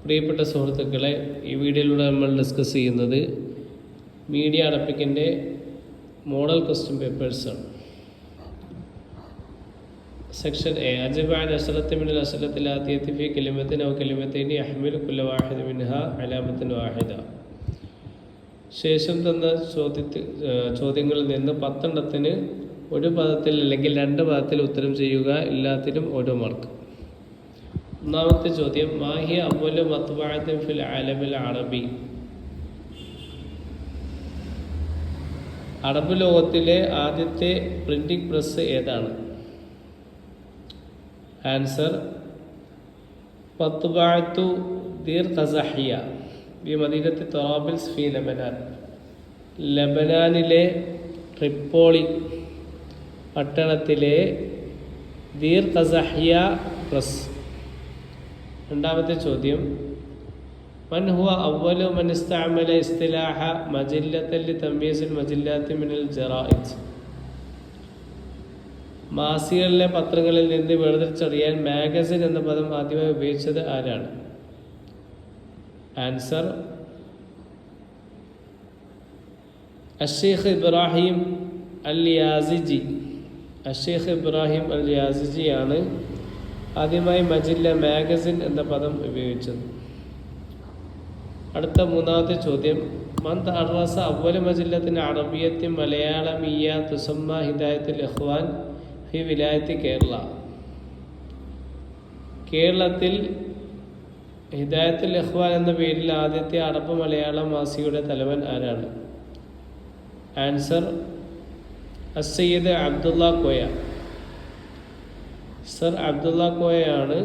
പ്രിയപ്പെട്ട സുഹൃത്തുക്കളെ, ഈ വീഡിയോയിലൂടെ നമ്മൾ ഡിസ്കസ് ചെയ്യുന്നത് മീഡിയ അറബിക്കിൻ്റെ മോഡൽ ക്വസ്റ്റ്യൻ പേപ്പേഴ്സാണ്. സെക്ഷൻ എ, അജബ അൻ അശ്റത്തി മിനൽ അശ്റത്തിൽ ആതിയത്തി ഫി കലിമത്തിൻ ഔ കലിമത്തൈനി യഹ്മിലു കുല്ല വാഹിദ് മിൻഹാ അലാമത്തിൻ വാഹിദ. ശേഷം തന്ന ചോദ്യങ്ങളിൽ നിന്ന് 10 എണ്ണത്തിന് ഒരു പദത്തിൽ അല്ലെങ്കിൽ 2 പദത്തിൽ ഉത്തരം ചെയ്യുക, എല്ലാത്തിനും ഓരോ മാർക്ക്. ഒന്നാമത്തെ ചോദ്യം, മാഹിയ അവ്വലു മത്ബഅത്തിൻ ഫിൽ ആലമിൽ അറബി. അറബ് ലോകത്തിലെ ആദ്യത്തെ പ്രിന്റിംഗ് പ്രസ് ഏതാണ്? ആൻസർ, മത്ബഅത്തു ദീർ ഖസഹിയ ബി മദീനത്തി തൊറാബിൽസ് ഫി ലബനാൻ. ലബനാനിലെ ട്രിപ്പോളി പട്ടണത്തിലെ ദീർ ഖസഹിയ പ്രസ്. രണ്ടാമത്തെ ചോദ്യം, മൻ ഹുവ അവ്വലു മൻ ഇസ്തഅമല ഇസ്തിലാഹ മജില്ലത്തൻ ലിതംയീസിൽ മജില്ലാത്തി മിനൽ ജറായിദ്. മാസികകളിലെ പത്രങ്ങളിൽ നിന്ന് വേർതിരിച്ചറിയാൻ മാഗസിൻ എന്ന പദം ആദ്യമായി ഉപയോഗിച്ചത് ആരാണ്? ആൻസർ, അഷ്ശൈഖ് ഇബ്രാഹിം അൽ യാസിജി. അഷ്ശൈഖ് ഇബ്രാഹിം അൽ യാസിജിയാണ് ആദ്യമായി മജില്ല മാഗസിൻ എന്ന പദം ഉപയോഗിച്ചത്. അടുത്ത മൂന്നാമത്തെ ചോദ്യം, മൻ തഅറസ അവ്വല മജില്ലത്തിന് അറബിയത്തി മലയാളമിയ തുസമ്മ ഹിദായത്തുൽ ഇഖ്വാൻ ഫി വിലായത്തി കേരള. കേരളത്തിൽ ഹിദായത്തുൽ ഇഖ്വാൻ എന്ന പേരിൽ ആദ്യത്തെ അറബ് മലയാള മാസികയുടെ തലവൻ ആരാണ്? ആൻസർ, അസ്സയ്യിദ് അബ്ദുള്ള കോയ. സർ അബ്ദുള്ള കോയയാണ്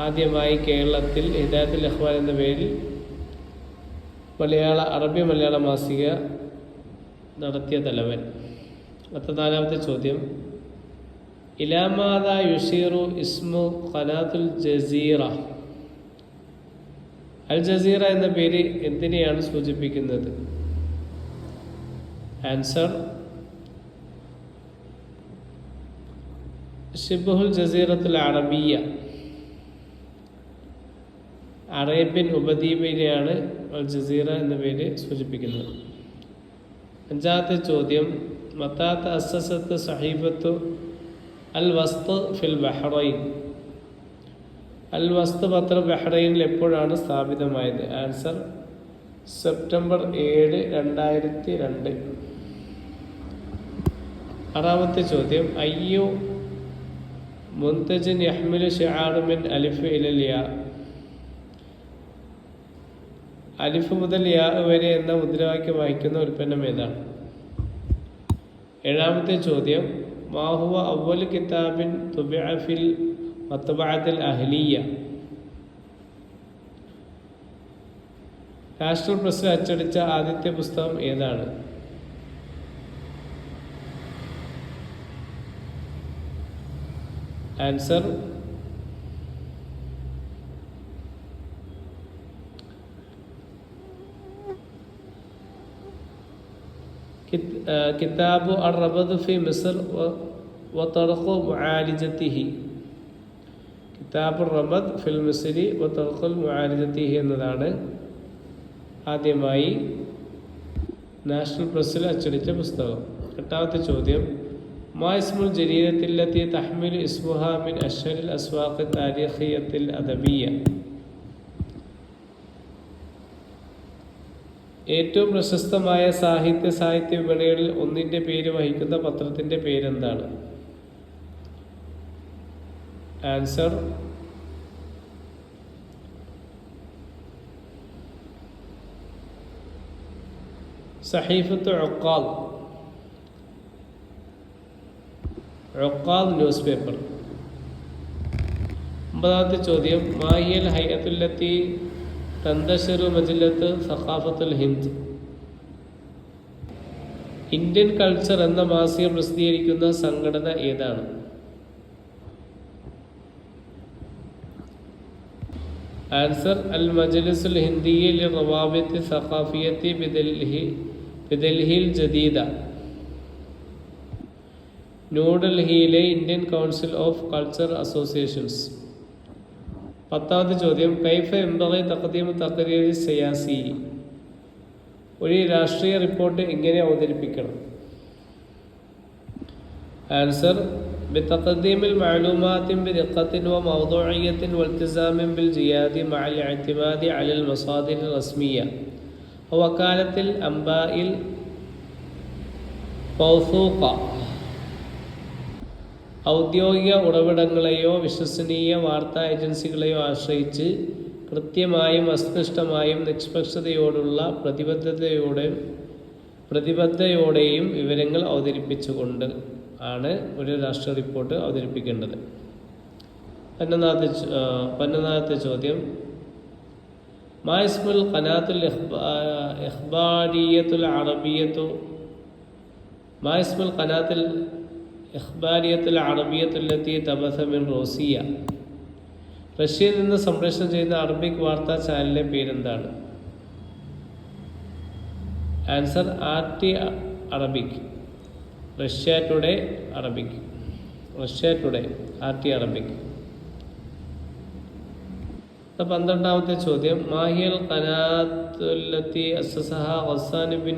ആദ്യമായി കേരളത്തിൽ ഹിദായത്തുൽ ഇഖ്വാൻ എന്ന പേരിൽ അറബി മലയാള മാസിക നടത്തിയ തലവൻ. നാലാമത്തെ ചോദ്യം, ഇലാമാദ യുഷീറു ഇസ്മു ഖനാത്തുൽ ജസീറ. അൽ ജസീറ എന്ന പേര് എന്തിനെയാണ് സൂചിപ്പിക്കുന്നത്? ആൻസർ, ഷിബ്ഹുൽ ജസീറത്തുൽ അറബിയ. അറേബ്യൻ ഉപദ്വീപിനെയാണ് അൽ ജസീറ എന്ന പേര് സൂചിപ്പിക്കുന്നത്. അഞ്ചാമത്തെ ചോദ്യം, മത്താ തഅസ്സസത്ത് സഹീഫത്തു അൽ വസ്ത് ഫിൽ ബഹ്റൈൻ. അൽ വസ്ത് പത്രം ബഹ്റൈനിൽ എപ്പോഴാണ് സ്ഥാപിതമായത്? Answer, September 7, 2002. ആറാമത്തെ ചോദ്യം, അയ്യു മുൻതജിൻ യഹ്മിലു ശിആറു മിൻ അലിഫ് ഇലൽ യാ. അലിഫ് മുതൽ യാ വരെ എന്ന മുദ്രാവാക്യം വായിക്കുന്ന ഉൽപ്പന്നം ഏതാണ്? ഏഴാമത്തെ ചോദ്യം, മാഹുവ അവ്വലു കിതാബിൻ തുബിഅ ഫിൽ മത്ബഅത്തിൽ അഹ്ലിയ. നാഷണൽ പ്രസ്സിൽ അച്ചടിച്ച ആദ്യത്തെ പുസ്തകം ഏതാണ്? ആൻസർ, കിതാബു അർ-റബദ് ഫി മിസ്ർ വതർഖു മുആലിജതിഹി. കിതാബു റബദ് ഫിൽ മിസ്രി വതർഖു മുആലിജതിഹി എന്നതാണ് ആദ്യമായി നാഷണൽ പ്രസ്സിൽ അച്ചടിച്ച പുസ്തകം. എട്ടാമത്തെ ചോദ്യം, മാ ഇസ്മുൽ ജരീദത്തില്ലത്തി തഹ്മിലു ഇസ്മുഹാ മിൻ അശ്ഹരിൽ അസ്വാഖി താരിഖിയ്യത്തിൽ അദബിയ്യ. ഏറ്റവും പ്രശസ്തമായ സാഹിത്യ വിപണികളിൽ ഒന്നിൻ്റെ പേര് വഹിക്കുന്ന പത്രത്തിൻ്റെ പേരെന്താണ്? ആൻസർ, സഹീഫത്തു ഉഖാൽ ന്യൂസ് പേപ്പർ. ഒമ്പതാമത്തെ ചോദ്യം, മാഹിയൽ ഹൈഅത്തുല്ലത്തി തന്തശിറു മജില്ലത്ത് സഖാഫത്തുൽ ഹിന്ദ്. ഇന്ത്യൻ കൾച്ചർ എന്ന മാസിക പ്രസിദ്ധീകരിക്കുന്ന സംഘടന ഏതാണ്? ആൻസർ, അൽ മജ്ലിസുൽ ഹിന്ദിയ്യ ലിറവാബിത്തി സഖാഫിയത്തി ബിദൽഹിൽ ജദീദ. ന്യൂഡൽഹിയിലെ Indian council of culture associations. 10ാമത്തെ ചോദ്യം കൈഫ എംബഗി തഖ്ദീമു തഖ്രീരി സിയാസി, ഒരു രാഷ്ട്രീയ റിപ്പോർട്ട് എങ്ങനെ അവതരിപ്പിക്കണം? ആൻസർ بتقديم المعلومات بدقة وموضوعية والتزام بالجياد مع الاعتماد على المصادر الرسمية ووكالة الأنباء الموثوقة. ഔദ്യോഗിക ഉറവിടങ്ങളെയോ വിശ്വസനീയ വാർത്താ ഏജൻസികളെയോ ആശ്രയിച്ച് കൃത്യമായും വസ്തുനിഷ്ഠമായും നിഷ്പക്ഷതയോടുള്ള പ്രതിബദ്ധതയോടെയും വിവരങ്ങൾ അവതരിപ്പിച്ചുകൊണ്ട് ആണ് ഒരു രാഷ്ട്രീയ റിപ്പോർട്ട് അവതരിപ്പിക്കേണ്ടത്. 11ാമത്തെ ചോദ്യം മാ ഇസ്മുൽ ഖനാത്തുൽ ഇഖ്ബാരിയത്തുൽ അറബിയത്തു മാ ഇസ്മുൽ ഖനാത്തുൽ ഇഖ്ബാരിയത്തുൽ അറബിയത്തുല്ലത്തി തബസ മിൻ റോസിയ, റഷ്യയിൽ നിന്ന് സംപ്രേഷണം ചെയ്യുന്ന അറബിക് വാർത്താ ചാനലിന്റെ പേരെന്താണ്? Answer RT Arabic, Russia today Arabic, Russia today RT Arabic. 12ാമത്തെ ചോദ്യം മാഹിയൽ ഖനാത്തുല്ലത്തി അസ്സസഹ ഗസ്സാൻ ബിൻ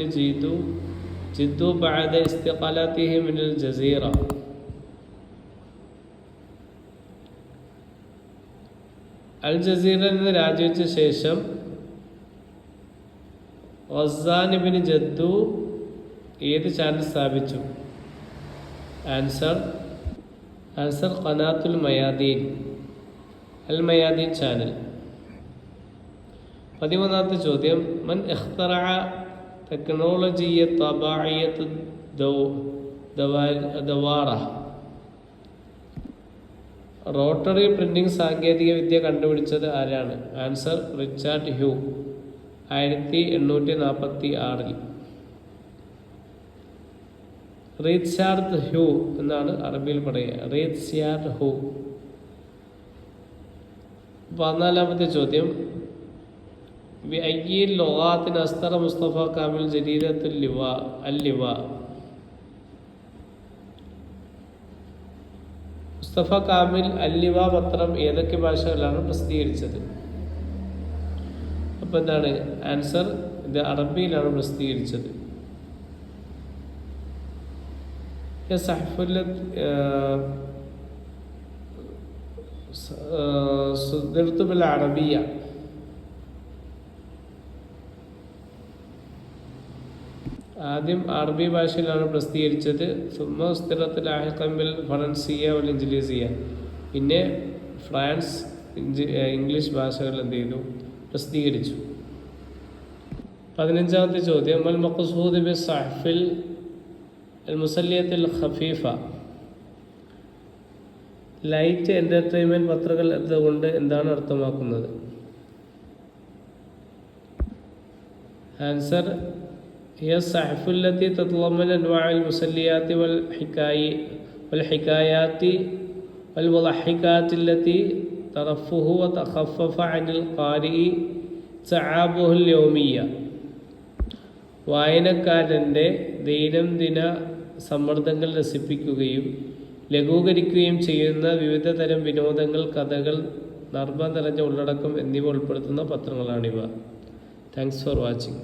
ജിദ്ദു ബഅദ ഇസ്തിഖാലതിഹി മിനൽ ജസീറ. അൽ ജസീറയിൽ നിന്ന് രാജിവെച്ച ശേഷം ഗസ്സാൻ ബിൻ ജിദ്ദു ഏത് ചാനൽ സ്ഥാപിച്ചു? ആൻസർ ഖനാത്തുൽ മയാദീൻ, അൽ മയാദീൻ ചാനൽ. 13ാമത്തെ ചോദ്യം മൻ ഇഖ്തറഅ ടെക്നോളജിയ തബാഇയത്ത് ദവാറ, റോട്ടറി പ്രിന്റിംഗ് സാങ്കേതിക വിദ്യ കണ്ടുപിടിച്ചത് ആരാണ്? Answer Richard Hoe, 1846. Richard Hoe എന്നാണ് അറബിയിൽ പറയുക, റീച്ചാർഡ് ഹ്യൂ. 14ാമത്തെ ചോദ്യം ബിഅയ്യി ലുഗാത്തിൻ അസ്തറ മുസ്തഫ കാമിൽ ജരീദത്തുൽ ലിവാ, മുസ്തഫ കാമിൽ അല്ലിവ പത്രം ഏതൊക്കെ ഭാഷകളിലാണ് പ്രസിദ്ധീകരിച്ചത്? അപ്പോൾ എന്താണ് ആൻസർ? ഇത് അറബിയിലാണ് പ്രസിദ്ധീകരിച്ചത്. صدرت بالعربية. ആദ്യം അറബി ഭാഷയിലാണ് പ്രസിദ്ധീകരിച്ചത്. സുമ്മ ഉസ്തിറത്ത് ലാഹിഖൻ ബിൽ ഫറൻസിയ വൽ ഇൻഗ്ലീസിയ, പിന്നെ ഫ്രാൻസ് ഇംഗ്ലീഷ് ഭാഷകൾ എന്ത് ചെയ്തു? പ്രസിദ്ധീകരിച്ചു. 15ാമത്തെ ചോദ്യം അൽ മഖ്സൂദ് ബി സഹഫിൽ അൽ-മുസല്ലിയത്തുൽ ഖഫീഫ, ലൈറ്റ് എൻ്റർടൈൻമെൻറ്റ് പത്രങ്ങൾ എന്നതുകൊണ്ട് എന്താണ് അർത്ഥമാക്കുന്നത്? ആൻസർ هي الصحف التي تتضمن أنواع المسليات والحكايات والمضحكات التي ترفه وتخفف عن القارئ تعابه اليومية. വായനക്കാരൻ്റെ ദൈനംദിന സമ്മർദ്ദങ്ങൾ രസിപ്പിക്കുകയും ലഘൂകരിക്കുകയും ചെയ്യുന്ന വിവിധ തരം വിനോദങ്ങൾ, കഥകൾ, നർമ്മം നിറഞ്ഞ ഉള്ളടക്കം എന്നിവ ഉൾപ്പെടുത്തുന്ന പത്രങ്ങളാണിവ. Thanks for watching.